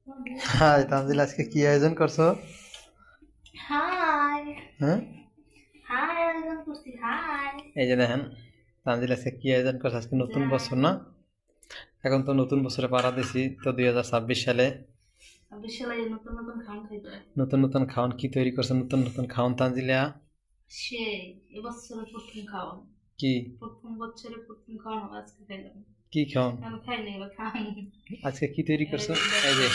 High Tanzil, আজকে কি আয়োজন করছো? হাই হ্যাঁ, হাই আয়োজন করছি। হাই এই যে দেখেন তানজিল আজকে কি আয়োজন করছে। আজকে নতুন বছর না? এখন তো নতুন বছরে পাড়া দিছি তো 2026 সালে। বিশালাই নতুন নতুন খাওয়ান খাইতে হয়। নতুন নতুন খাওয়ান কি তৈরি করছে? নতুন নতুন খাওয়ান তানজিলা সেই এবছরের প্রথম খাওয়ান, কি প্রথম বছরের প্রথম খাওয়ান আজকে খাইলাম। কি খাওয়ান? আমি খাই না, এবার খাই। আজকে কি তৈরি করছো? এই যে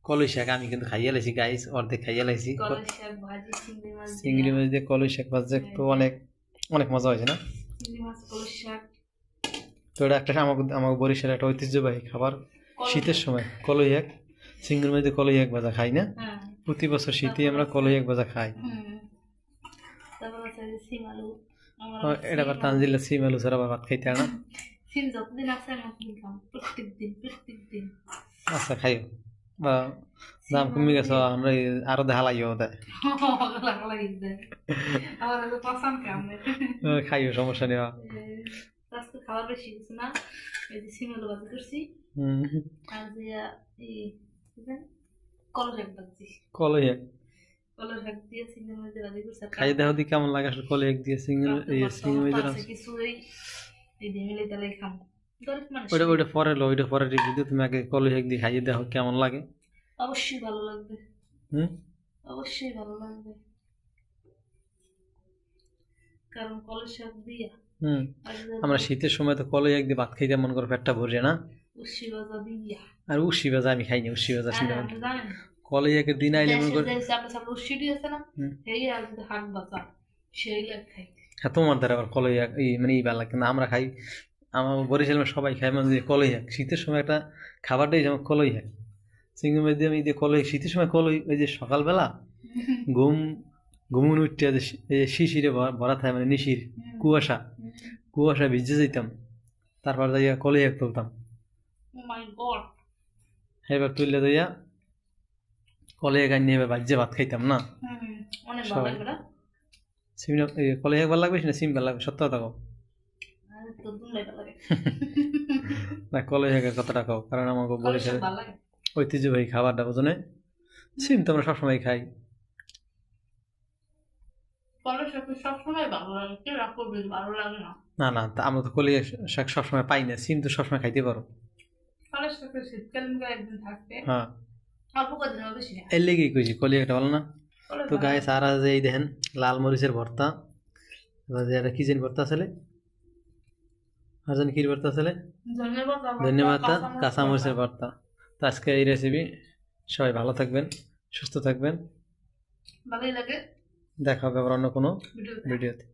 কলই শাক আমি কিন্তু খাইয়া লাইছি গাইস, অর্ধেক খাইয়া লাইছি। কলাই শাক ভাজি, চিংড়ি মাছ চিংড়ি মাছ দিয়ে কলই শাক ভাজছে তো অনেক অনেক মজা হয়েছে না? চিংড়ি মাছ কলাই শাক। তো এটা একটা আমাকে বরিশালের একটা ঐতিহ্যবাহী খাবার। শীতের সময় কলই শাক, চিংড়ি মাছ দিয়ে কলই শাক ভাজা খাই না? হ্যাঁ, প্রতি বছর শীতে আমরা কলই শাক ভাজা খাই। তারপর আছে যে সিম আলু। এটা আবার তানজিলা সিম আলু ছাড়া আবার ভাত খাইতে হয় না। সিম যতদিন আছে আমি ততদিন খাম, প্রত্যেক দিন প্রত্যেক দিন। আচ্ছা খাইও বা দাম কমে গেছে আমরা আরো দেখা লাগিও দেয়। আমার পছন্দ কামে খাইও, সমস্যা নেই। আজকে খাবার বেশি কিছু না, এই যে সিম আলু ভাজি করছি আর যে এই কি জানি কলই শাক ভাজি। কলই শাক কলই শাক দিয়ে চিংড়ি মাছ দিয়ে ভাজি করছি। খাই দেখো দি কেমন লাগে আসলে কলই শাক দিয়ে চিংড়ি মাছ। কিছু এই দিয়ে মিলে তাহলে খাম। গরিব মানুষ, ওইটা পরে ওইটা পরে রিভিউ দিও। তুমি আগে কলই শাক দিয়ে খাইয়ে দেখো কেমন লাগে। অবশ্যই ভালো লাগবে, হুম, অবশ্যই ভালো লাগবে, কারণ কলই শাক দিয়া হুম। আর আমরা শীতের সময় তো কলই শাক দিয়ে ভাত খাইতে মন করে পেটটা ভরে না। উস্সি ভাজা দিয়া। আর উশি ভাজা আমি খাইনি, উশি ভাজা আরে চিন্তা আপনি জানেন কলই শাকের দিন আইলে মনে করে। আপনার সামনে উস্সিটি আছে না, সেই আর যদি হাত ভাজা সেই লাগে খাইতে। হ্যাঁ, তোমার দ্বারা আবার কলই শাক মানে ভালো লাগে, কিন্তু আমরা খাই। আমার বরিশালের সবাই খায় মানে যে কলই শাক শীতের সময় একটা খাবারটাই যেমন কলই শাক চিংড়ি মাছ দিয়ে আমি দিয়ে কলই শীতের সময় কলই ওই যে সকালবেলা ঘুম ঘুমুন উঠতে যে এই যে শিশিরে ভরা থাকে মানে নিশির কুয়াশা কুয়াশা ভিজে যেতাম, তারপর যাইয়া কলই শাক তুলতাম। ও মাই গড, এবার তুললে যাইয়া কলই শাক নিয়ে এবার বাজ্যে ভাত খাইতাম না অনেক ভালো সবাই। লাগবে না? সিম কলই শাক ভালো লাগবে না সিম ভালো লাগবে? সত্য কথা কও আর তো দুলাই ভালো লাগে। না, কলই শাকের কথাটা কও, কারণ আমাকে কলই শাক বরিশালে ভালো লাগে, ঐতিহ্যবাহী খাবারটা বোঝনে। সিম তো আমরা সবসময় খাই। কলই শাক সবসময় ভালো লাগে, কেউ রাগ করবে ভালো লাগে না? না না, তা আমরা তো কলই শাক সবসময় পাই না, সিম তো সবসময় খাইতে পারো। কলই শাক শীতকালীন একদিন থাকবে, হ্যাঁ, অল্প কদিন হবে, বেশি না। এর লেগেই কইছি কলই শাকটা ভালো না। কলই তো ভালো গায়ে লাগে। সারা যে এই দেখেন লাল মরিচের ভর্তা, এবার যে একটা কি যেন ভর্তা আসলে আর জানি কি ভর্তা আসলে ধন্যবাদ, ধন্যবাদ, কাঁচামরিচ কাঁচা মরিচের ভর্তা। তো আজকে এই রেসিপি, সবাই ভালো থাকবেন, সুস্থ থাকবেন। ভালোই লাগে। দেখা হবে আবার অন্য কোনো ভিডিও ভিডিওতে।